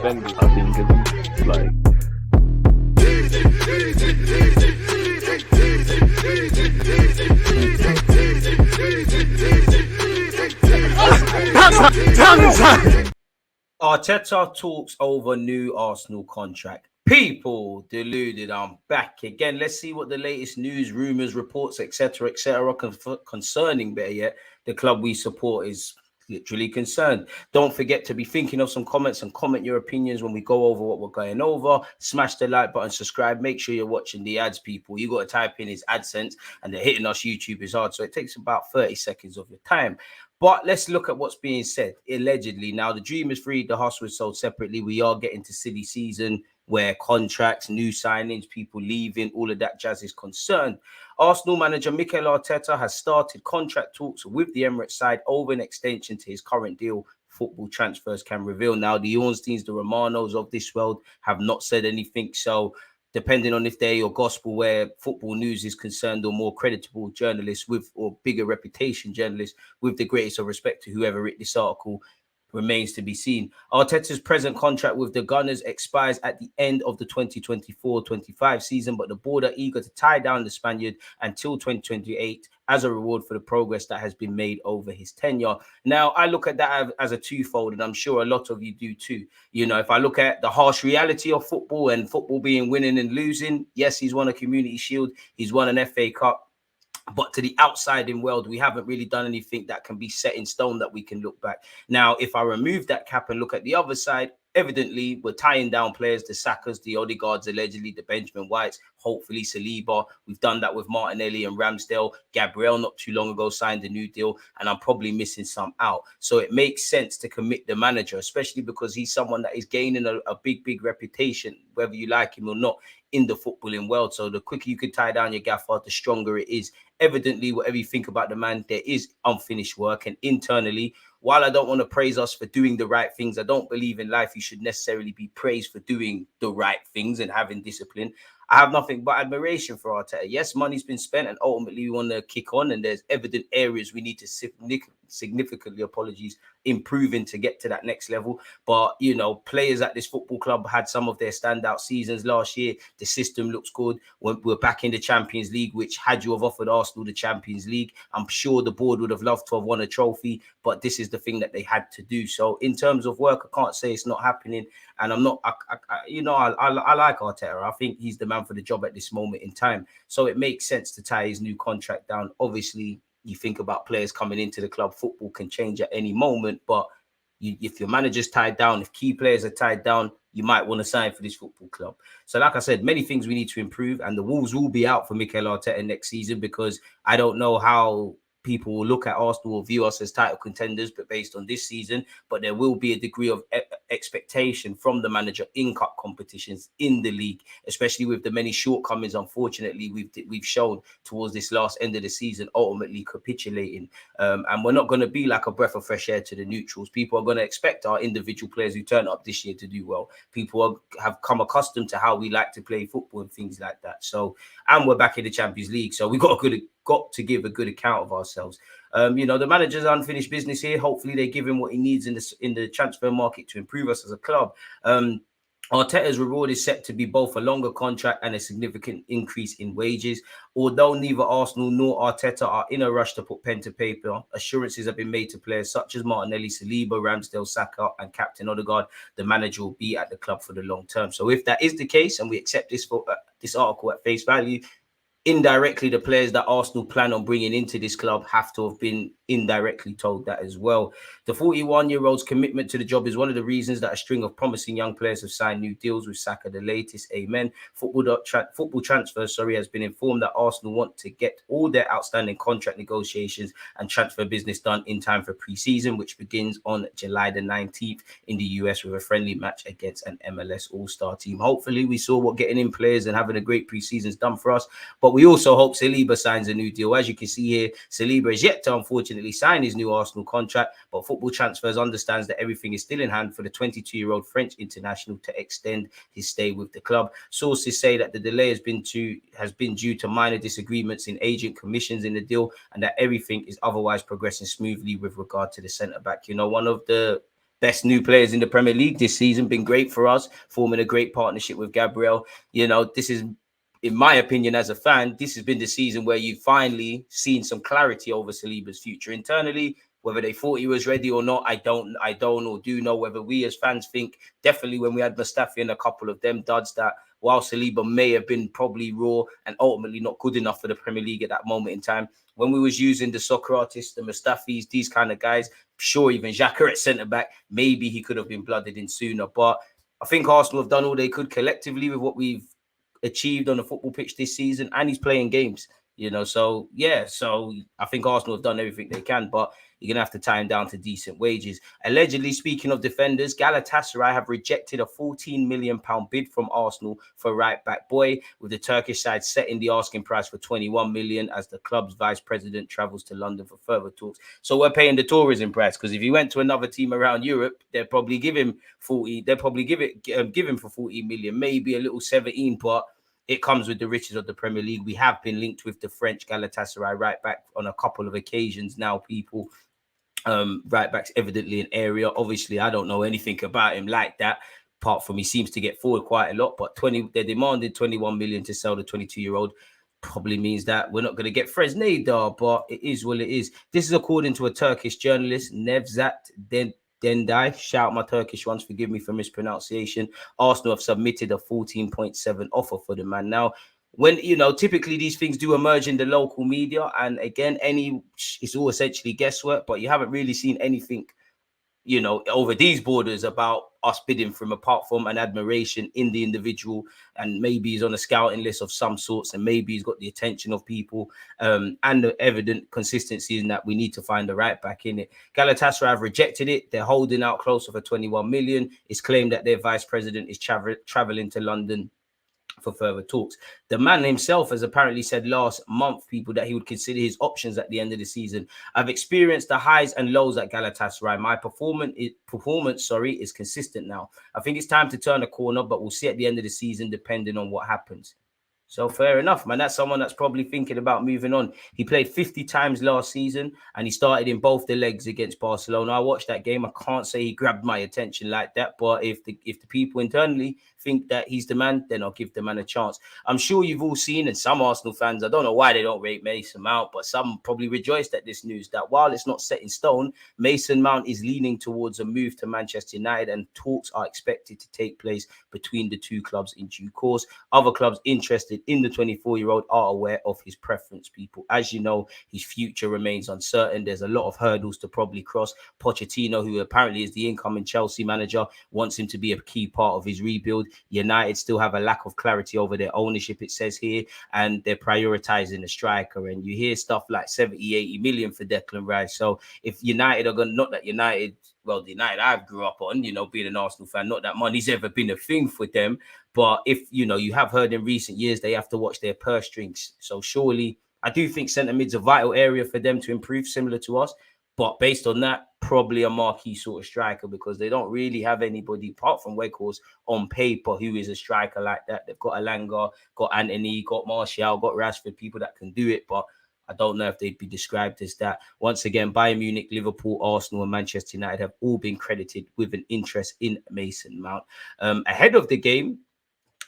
defenders, I think, it's like. Arteta talks over new Arsenal contract. People deluded. I'm back again. Let's see what the latest news, rumours, reports, etc., concerning, better yet, the club we support is literally concerned. Don't forget to be thinking of some comments and comment your opinions when we go over what we're going over. Smash the like button, subscribe. Make sure you're watching the ads, people. You got to type in his AdSense, and they're hitting us. YouTube is hard, so it takes about 30 seconds of your time. But let's look at what's being said. Allegedly, now the dream is free, the hustle is sold separately. We are getting to silly season where contracts, new signings, people leaving, all of that jazz is concerned. Arsenal manager Mikel Arteta has started contract talks with the Emirates side over an extension to his current deal. Football transfers can reveal. Now, the Ornsteins, the Romanos of this world have not said anything. So, depending on if they're your gospel where football news is concerned, or more creditable journalists with, or bigger reputation journalists, with the greatest of respect to whoever wrote this article, remains to be seen. Arteta's present contract with the Gunners expires at the end of the 2024-25 season, but the board are eager to tie down the Spaniard until 2028 as a reward for the progress that has been made over his tenure. Now, I look at that as a twofold, and I'm sure a lot of you do too. You know, if I look at the harsh reality of football and football being winning and losing, yes, he's won a Community Shield, he's won an FA Cup, but to the outside in world, we haven't really done anything that can be set in stone that we can look back. Now, if I remove that cap and look at the other side, evidently we're tying down players, the Sakas, the Odegaards, allegedly the Benjamin Whites, hopefully Saliba. We've done that with Martinelli and Ramsdale. Gabriel not too long ago signed a new deal, and I'm probably missing some out. So it makes sense to commit the manager, especially because he's someone that is gaining a big reputation, whether you like him or not, in the footballing world. So the quicker you can tie down your gaffer, the stronger it is. Evidently, whatever you think about the man, there is unfinished work. And internally, while I don't want to praise us for doing the right things, I don't believe in life you should necessarily be praised for doing the right things and having discipline. I have nothing but admiration for Arteta. Yes, money's been spent, and ultimately we want to kick on, and there's evident areas we need to significantly, improving to get to that next level. But, you know, players at this football club had some of their standout seasons last year. The system looks good. We're back in the Champions League, which, had you have offered Arsenal the Champions League, I'm sure the board would have loved to have won a trophy, but this is the thing that they had to do. So in terms of work, I can't say it's not happening. And I'm not, I like Arteta. I think he's the man for the job at this moment in time. So it makes sense to tie his new contract down. Obviously, you think about players coming into the club, football can change at any moment. But if your manager's tied down, if key players are tied down, you might want to sign for this football club. So like I said, many things we need to improve, and the Wolves will be out for Mikel Arteta next season, because I don't know how people will look at Arsenal or view us as title contenders, but based on this season. But there will be a degree of expectation from the manager in cup competitions in the league, especially with the many shortcomings, unfortunately, we've shown towards this last end of the season, ultimately capitulating. And we're not going to be like a breath of fresh air to the neutrals. People are going to expect our individual players who turn up this year to do well. People have come accustomed to how we like to play football and things like that. So, and we're back in the Champions League, so we got to give a good account of ourselves. You know, the manager's unfinished business here. Hopefully they give him what he needs in the transfer market to improve us as a club. Arteta's reward is set to be both a longer contract and a significant increase in wages. Although neither Arsenal nor Arteta are in a rush to put pen to paper, assurances have been made to players such as Martinelli, Saliba, Ramsdale, Saka, and Captain Odegaard. The manager will be at the club for the long term. So if that is the case, and we accept this article at face value, indirectly, the players that Arsenal plan on bringing into this club have to have been indirectly told that as well. The 41-year-old's commitment to the job is one of the reasons that a string of promising young players have signed new deals, with Saka the latest. Amen. Football Transfers, has been informed that Arsenal want to get all their outstanding contract negotiations and transfer business done in time for pre-season, which begins on July the 19th in the US with a friendly match against an MLS All-Star team. Hopefully, we saw what getting in players and having a great pre-season has done for us, but we also hope Saliba signs a new deal. As you can see here, Saliba is yet to, unfortunately, sign his new Arsenal contract, but Football Transfers understands that everything is still in hand for the 22-year-old French international to extend his stay with the club. Sources say that the delay has been due to minor disagreements in agent commissions in the deal, and that everything is otherwise progressing smoothly with regard to the centre-back. You know, one of the best new players in the Premier League this season. Been great for us, forming a great partnership with Gabriel. You know, this is, in my opinion, as a fan, this has been the season where you've finally seen some clarity over Saliba's future internally. Whether they thought he was ready or not, I don't or do know. Whether we as fans think, definitely when we had Mustafi and a couple of them duds, that while Saliba may have been probably raw and ultimately not good enough for the Premier League at that moment in time, when we was using the Socrates, the Mustafis, these kind of guys, sure, even Xhaka at centre-back, maybe he could have been blooded in sooner. But I think Arsenal have done all they could collectively with what we've achieved on the football pitch this season, and he's playing games, you know. So yeah, so I think Arsenal have done everything they can, but you're gonna have to tie him down to decent wages. Allegedly, speaking of defenders, Galatasaray have rejected a £14 million bid from Arsenal for right back Boy, with the Turkish side setting the asking price for 21 million as the club's vice president travels to London for further talks. So we're paying the tourism price, because if he went to another team around Europe, they'd probably give him 40. They'd probably give him for 14 million, maybe a little 17, but it comes with the riches of the Premier League. We have been linked with the French Galatasaray right back on a couple of occasions now, people. Right back's evidently an area. Obviously, I don't know anything about him like that, apart from he seems to get forward quite a lot. But they demanded 21 million to sell the 22-year-old. Probably means that we're not going to get Fresneda, but it is what it is. This is according to a Turkish journalist, Nevzat Dendai. Shout out my Turkish ones, forgive me for mispronunciation. Arsenal have submitted a 14.7 offer for the man. Now, when, you know, typically these things do emerge in the local media, and again, it's all essentially guesswork, but you haven't really seen anything, you know, over these borders about us bidding from, apart from an admiration in the individual, and maybe he's on a scouting list of some sorts, and maybe he's got the attention of people, and the evident consistency in that we need to find the right back in it. Galatasaray have rejected it. They're holding out closer for 21 million. It's claimed that their vice president is traveling to London for further talks. The man himself has apparently said last month, people, that he would consider his options at the end of the season. I've experienced the highs and lows at Galatasaray. My performance is consistent now. I think it's time to turn a corner, but we'll see at the end of the season, depending on what happens. So fair enough, man. That's someone that's probably thinking about moving on. He played 50 times last season, and he started in both the legs against Barcelona. I watched that game. I can't say he grabbed my attention like that, but if the people internally think that he's the man, then I'll give the man a chance. I'm sure you've all seen, and some Arsenal fans, I don't know why they don't rate Mason Mount, but some probably rejoiced at this news that while it's not set in stone, Mason Mount is leaning towards a move to Manchester United, and talks are expected to take place between the two clubs in due course. Other clubs interested in the 24-year-old are aware of his preference, people. As you know, his future remains uncertain. There's a lot of hurdles to probably cross. Pochettino, who apparently is the incoming Chelsea manager, wants him to be a key part of his rebuild. United still have a lack of clarity over their ownership, it says here, and they're prioritizing a striker. And you hear stuff like 70, 80 million for Declan Rice. So if United are going to, not that United, well, the United I grew up on, you know, being an Arsenal fan, not that money's ever been a thing for them. But if, you know, you have heard in recent years, they have to watch their purse strings. So surely, I do think centre mid's a vital area for them to improve, similar to us. But based on that, probably a marquee sort of striker, because they don't really have anybody apart from Weghorst on paper who is a striker like that. They've got Alanga, got Anthony, got Martial, got Rashford, people that can do it, but I don't know if they'd be described as that. Once again, Bayern Munich, Liverpool, Arsenal, and Manchester United have all been credited with an interest in Mason Mount. Ahead of the game,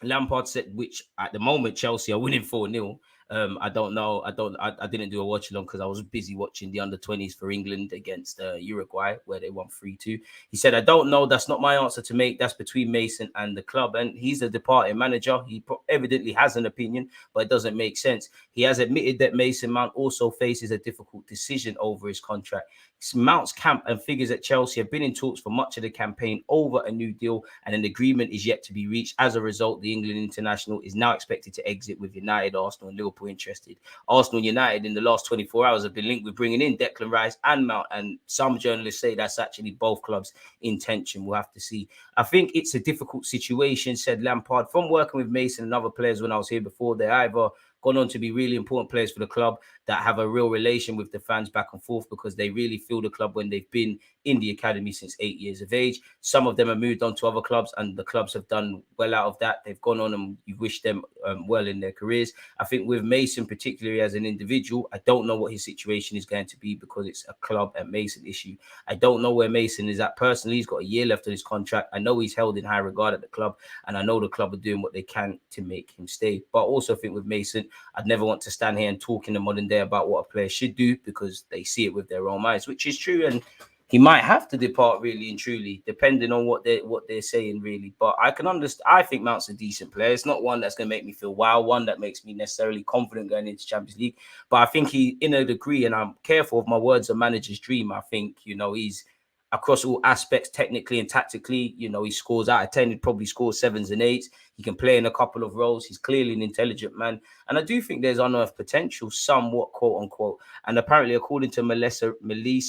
Lampard said, which at the moment Chelsea are winning 4-0. I don't know. I didn't do a watch along because I was busy watching the under-20s for England against Uruguay, where they won 3-2. He said, I don't know. That's not my answer to make. That's between Mason and the club. And he's a departing manager. He evidently has an opinion, but it doesn't make sense. He has admitted that Mason Mount also faces a difficult decision over his contract. Mount's camp and figures at Chelsea have been in talks for much of the campaign over a new deal, and an agreement is yet to be reached. As a result, the England international is now expected to exit, with United, Arsenal, and Liverpool interested. Arsenal and United in the last 24 hours have been linked with bringing in Declan Rice and Mount, and some journalists say that's actually both clubs' intention. We'll have to see. I think it's a difficult situation, said Lampard. From working with Mason and other players when I was here before, they're either gone on to be really important players for the club, that have a real relation with the fans back and forth, because they really feel the club when they've been in the academy since 8 years of age. Some of them have moved on to other clubs, and the clubs have done well out of that. They've gone on, and you wish them well in their careers. I think with Mason, particularly as an individual, I don't know what his situation is going to be, because it's a club and Mason issue. I don't know where Mason is at personally. He's got a year left on his contract. I know he's held in high regard at the club, and I know the club are doing what they can to make him stay. But I also think with Mason, I'd never want to stand here and talk in the modern day about what a player should do, because they see it with their own eyes, which is true. And he might have to depart, really and truly, depending on what they're saying, really. But I can understand. I think Mount's a decent player. It's not one that's going to make me feel wow, one that makes me necessarily confident going into Champions League. But I think he, in a degree, and I'm careful of my words, a manager's dream. I think, he's across all aspects, technically and tactically. He scores out of 10. He'd probably score 7s and 8s. He can play in a couple of roles. He's clearly an intelligent man. And I do think there's unearthed potential, somewhat, quote unquote. And apparently, according to Melissa Reddy,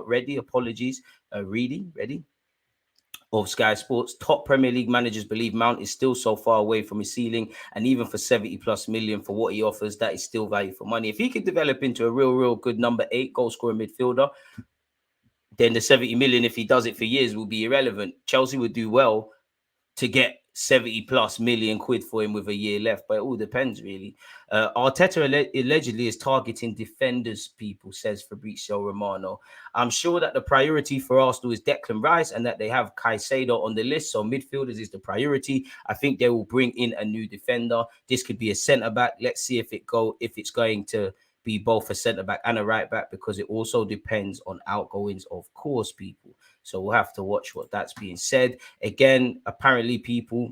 Reddy of Sky Sports, top Premier League managers believe Mount is still so far away from his ceiling. And even for 70+ million for what he offers, that is still value for money. If he could develop into a real good number 8 goal scoring midfielder, then the 70 million, if he does it for years, will be irrelevant. Chelsea would do well to get 70+ million quid for him with a year left, but it all depends, really. Arteta allegedly is targeting defenders, people, says Fabrizio Romano. I'm sure that the priority for Arsenal is Declan Rice, and that they have Caicedo on the list, so midfielders is the priority. I think they will bring in a new defender. This could be a centre-back. Let's see if it's going to be both a centre-back and a right-back, because it also depends on outgoings, of course, people. So we'll have to watch what that's being said. Again, apparently, people,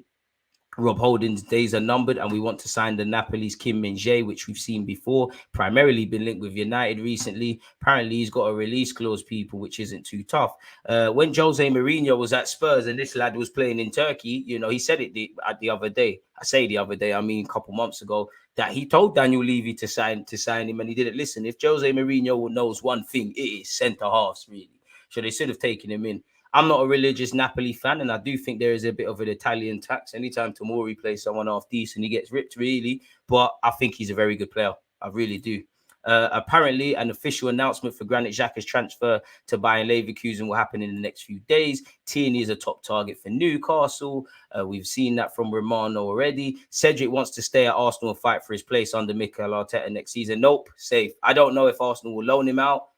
Rob Holding's days are numbered, and we want to sign the Napoli's Kim Min-jae, which we've seen before, primarily been linked with United recently. Apparently, he's got a release clause, people, which isn't too tough. When Jose Mourinho was at Spurs and this lad was playing in Turkey, he said it the other day. I say the other day, I mean a couple months ago, that he told Daniel Levy to sign him, and he didn't listen. If Jose Mourinho knows one thing, it is centre halves, really. So they should have taken him in. I'm not a religious Napoli fan, and I do think there is a bit of an Italian tax. Anytime Tomori plays someone half decent, he gets ripped, really. But I think he's a very good player. I really do. Apparently, an official announcement for Granit Xhaka's transfer to Bayern Leverkusen will happen in the next few days. Tierney is a top target for Newcastle. We've seen that from Romano already. Cedric wants to stay at Arsenal and fight for his place under Mikel Arteta next season. Nope, safe. I don't know if Arsenal will loan him out,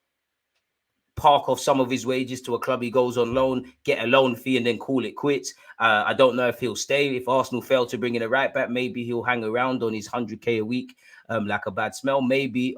park off some of his wages to a club he goes on loan, get a loan fee, and then call it quits. I don't know if he'll stay. If Arsenal fail to bring in a right back, maybe he'll hang around on his 100k a week like a bad smell. Maybe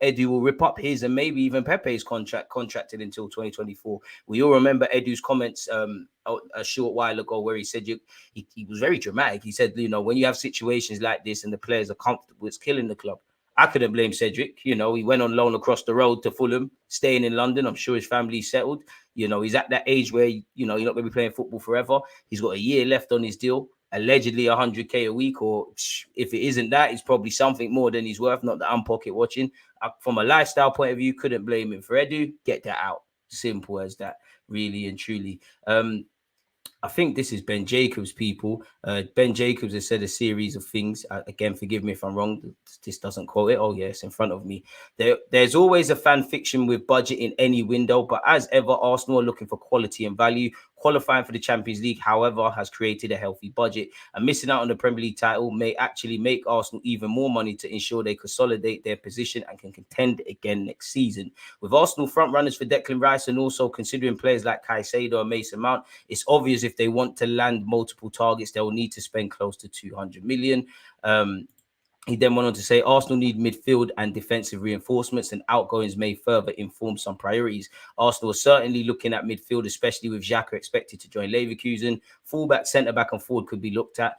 Edu will rip up his, and maybe even Pepe's contracted until 2024. We all remember Edu's comments a short while ago, where he said he was very dramatic. He said, when you have situations like this and the players are comfortable, it's killing the club. I couldn't blame Cedric. He went on loan across the road to Fulham, staying in London. I'm sure his family's settled. He's at that age where, you're not going to be playing football forever. He's got a year left on his deal, allegedly 100k a week, or if it isn't that, it's probably something more than he's worth. Not that I'm pocket watching. From a lifestyle point of view, couldn't blame him. For Edu, get that out. Simple as that, really and truly. I think this is Ben Jacobs, people. Ben Jacobs has said a series of things. Again, forgive me if I'm wrong. This doesn't quote it. Oh, yeah, it's in front of me. There's always a fan fiction with budget in any window, but as ever, Arsenal are looking for quality and value. Qualifying for the Champions League, however, has created a healthy budget, and missing out on the Premier League title may actually make Arsenal even more money to ensure they consolidate their position and can contend again next season. With Arsenal front runners for Declan Rice, and also considering players like Caicedo and Mason Mount, it's obvious if they want to land multiple targets, they'll need to spend close to 200 million. He then went on to say Arsenal need midfield and defensive reinforcements, and outgoings may further inform some priorities. Arsenal are certainly looking at midfield, especially with Xhaka expected to join Leverkusen. Fullback, centre-back and forward could be looked at.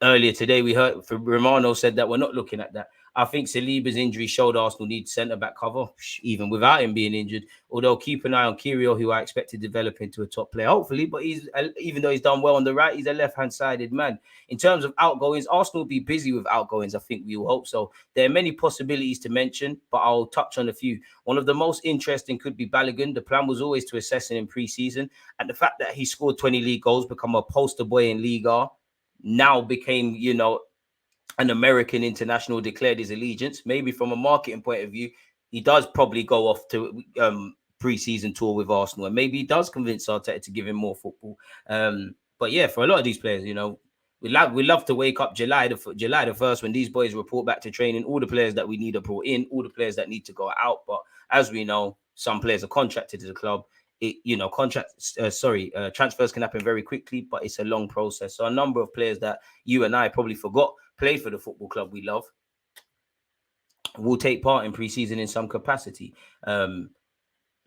Earlier today, we heard Romano said that we're not looking at that. I think Saliba's injury showed Arsenal need centre-back cover, even without him being injured. Although keep an eye on Kyrgios, who I expect to develop into a top player, hopefully. But even though he's done well on the right, he's a left-hand-sided man. In terms of outgoings, Arsenal will be busy with outgoings. I think we will hope so. There are many possibilities to mention, but I'll touch on a few. One of the most interesting could be Balogun. The plan was always to assess him in pre-season, and the fact that he scored 20 league goals, become a poster boy in Liga, now became, an American international declared his allegiance. Maybe from a marketing point of view, he does probably go off to pre-season tour with Arsenal, and maybe he does convince Arteta to give him more football. But yeah, for a lot of these players, you know, we love to wake up July the 1st when these boys report back to training. All the players that we need are brought in, all the players that need to go out. But as we know, some players are contracted to the club. Transfers can happen very quickly, but it's a long process. So a number of players that you and I probably forgot played for the football club we love will take part in pre-season in some capacity.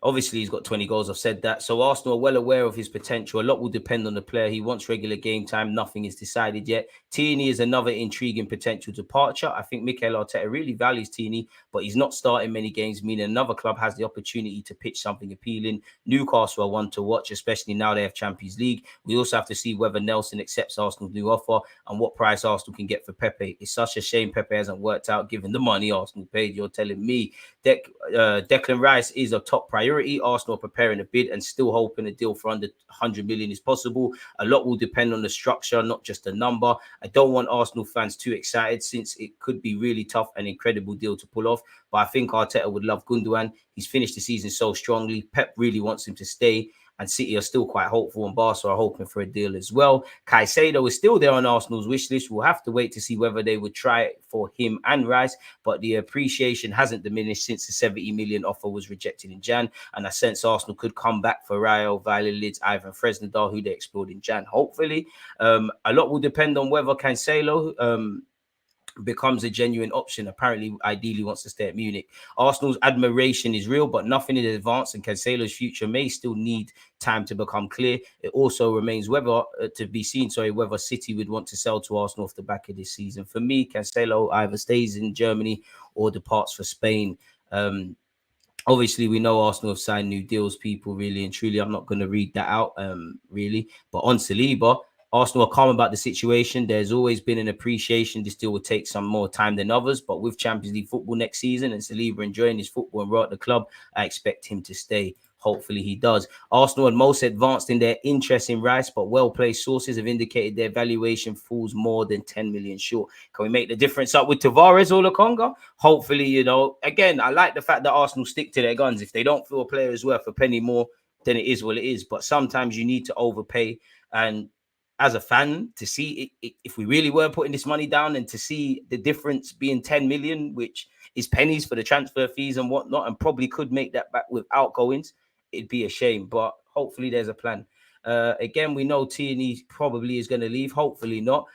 Obviously, he's got 20 goals. I've said that. So Arsenal are well aware of his potential. A lot will depend on the player. He wants regular game time. Nothing is decided yet. Tierney is another intriguing potential departure. I think Mikel Arteta really values Tierney, but he's not starting many games, meaning another club has the opportunity to pitch something appealing. Newcastle are one to watch, especially now they have Champions League. We also have to see whether Nelson accepts Arsenal's new offer and what price Arsenal can get for Pepe. It's such a shame Pepe hasn't worked out given the money Arsenal paid. You're telling me Declan Rice is a top priority. Arsenal are preparing a bid and still hoping a deal for under 100 million is possible. A lot will depend on the structure, not just the number. I don't want Arsenal fans too excited since it could be really tough and incredible deal to pull off. But I think Arteta would love Gundogan. He's finished the season so strongly. Pep really wants him to stay. And City are still quite hopeful, and Barca are hoping for a deal as well. Caicedo is still there on Arsenal's wish list. We'll have to wait to see whether they would try it for him and Rice, but the appreciation hasn't diminished since the 70 million offer was rejected in Jan, and I sense Arsenal could come back for Rayo Valladolid's Ivan Fresnadal, who they explored in Jan, hopefully. A lot will depend on whether Cancelo becomes a genuine option. Apparently, ideally wants to stay at Munich. Arsenal's admiration is real, but nothing in advance, and Cancelo's future may still need time to become clear. It also remains whether whether City would want to sell to Arsenal off the back of this season. For me, Cancelo either stays in Germany or departs for Spain. Obviously, we know Arsenal have signed new deals, people, really and truly. I'm not going to read that out, really. But on Saliba, Arsenal are calm about the situation. There's always been an appreciation this deal will take some more time than others. But with Champions League football next season and Saliba enjoying his football and role at the club, I expect him to stay. Hopefully he does. Arsenal are most advanced in their interest in Rice, but well-placed sources have indicated their valuation falls more than 10 million short. Can we make the difference up with Tavares or Lokonga? Hopefully, you know. Again, I like the fact that Arsenal stick to their guns. If they don't feel a player is worth a penny more, then it is what it is. But sometimes you need to overpay. And as a fan, to see it, if we really were putting this money down and to see the difference being 10 million, which is pennies for the transfer fees and whatnot, and probably could make that back with outgoings, it'd be a shame. But hopefully there's a plan. Again, we know Tierney probably is going to leave. Hopefully not.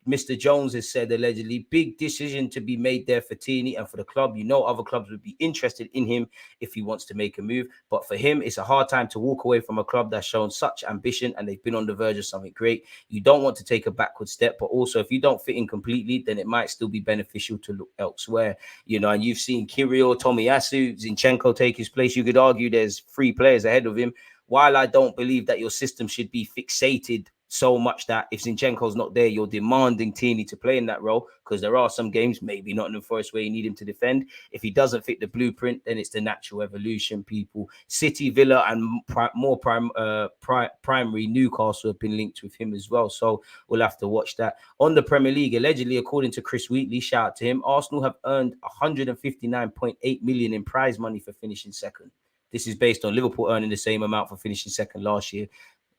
Mr. Jones has said allegedly big decision to be made there for Tierney and for the club. You know, other clubs would be interested in him if he wants to make a move. But for him, it's a hard time to walk away from a club that's shown such ambition and they've been on the verge of something great. You don't want to take a backward step, but also if you don't fit in completely, then it might still be beneficial to look elsewhere. You know, and you've seen Kirill, Tomiyasu, Zinchenko take his place. You could argue there's 3 players ahead of him. While I don't believe that your system should be fixated so much that if Zinchenko's not there, you're demanding Tierney to play in that role, because there are some games, maybe not in the Forest, where you need him to defend. If he doesn't fit the blueprint, then it's the natural evolution, people. City, Villa, and primary Newcastle have been linked with him as well. So we'll have to watch that. On the Premier League, allegedly, according to Chris Wheatley, shout out to him, Arsenal have earned 159.8 million in prize money for finishing second. This is based on Liverpool earning the same amount for finishing second last year.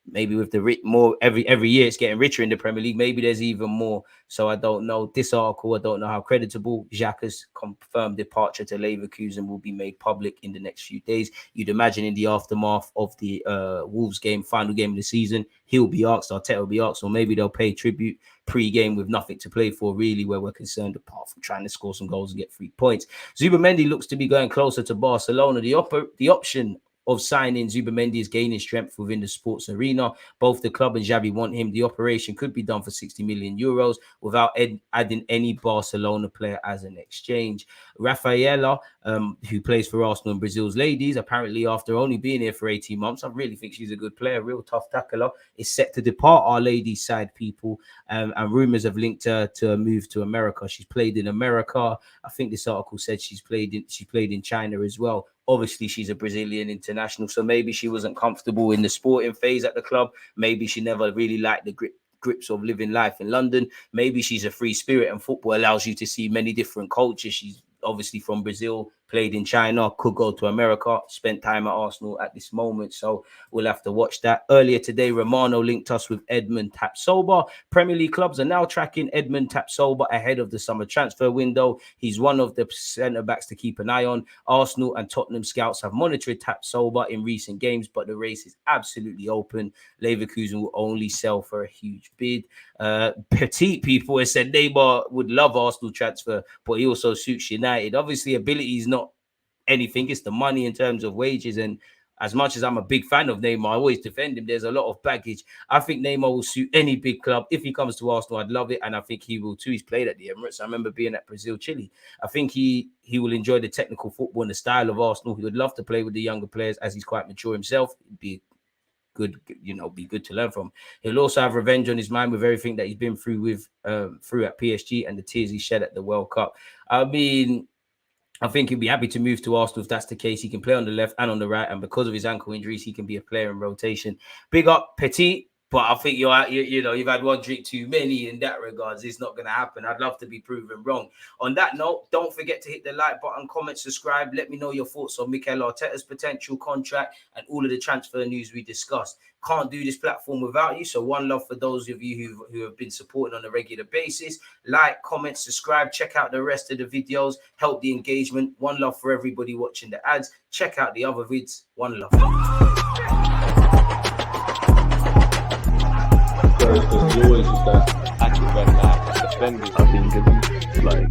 Maybe with the more every year it's getting richer in the Premier League. Maybe there's even more. So I don't know. This article, I don't know how creditable. Xhaka's confirmed departure to Leverkusen will be made public in the next few days. You'd imagine in the aftermath of the Wolves game, final game of the season, he'll be asked, Arteta will be asked, or maybe they'll pay tribute pre-game with nothing to play for, really, where we're concerned, apart from trying to score some goals and get 3 points. Zubimendi looks to be going closer to Barcelona. The option of signing Zubimendi is gaining strength within the sports arena. Both the club and Xavi want him. The operation could be done for 60 million euros without adding any Barcelona player as an exchange. Rafaela, who plays for Arsenal and Brazil's ladies, apparently after only being here for 18 months, I really think she's a good player, real tough tackler, is set to depart our ladies side, people, and rumours have linked her to a move to America. She's played in America. I think this article said she played in China as well. Obviously, she's a Brazilian international, so maybe she wasn't comfortable in the sporting phase at the club. Maybe she never really liked the grips of living life in London. Maybe she's a free spirit, and football allows you to see many different cultures. She's obviously from Brazil, played in China, could go to America, spent time at Arsenal at this moment. So we'll have to watch that. Earlier today, Romano linked us with Edmund Tapsoba. Premier League clubs are now tracking Edmund Tapsoba ahead of the summer transfer window. He's one of the centre-backs to keep an eye on. Arsenal and Tottenham scouts have monitored Tapsoba in recent games, but the race is absolutely open. Leverkusen will only sell for a huge bid. Petite people have said Neymar would love Arsenal transfer, but he also suits United. Obviously, ability is not anything. It's the money in terms of wages. And as much as I'm a big fan of Neymar, I always defend him. There's a lot of baggage. I think Neymar will suit any big club. If he comes to Arsenal, I'd love it. And I think he will too. He's played at the Emirates. I remember being at Brazil, Chile. I think he will enjoy the technical football and the style of Arsenal. He would love to play with the younger players as he's quite mature himself. It'd be good, be good to learn from. He'll also have revenge on his mind with everything that he's been through at PSG and the tears he shed at the World Cup. I mean, I think he'd be happy to move to Arsenal if that's the case. He can play on the left and on the right, and because of his ankle injuries, he can be a player in rotation. Big up Petit, but I think you've had one drink too many in that regards. It's not going to happen. I'd love to be proven wrong. On that note, don't forget to hit the like button, comment, subscribe. Let me know your thoughts on Mikel Arteta's potential contract and all of the transfer news we discussed. Can't do this platform without you. So one love for those of you who have been supporting on a regular basis. Like, comment, subscribe. Check out the rest of the videos. Help the engagement. One love for everybody watching the ads. Check out the other vids. One love. There's always just that active red line defending. I think it's like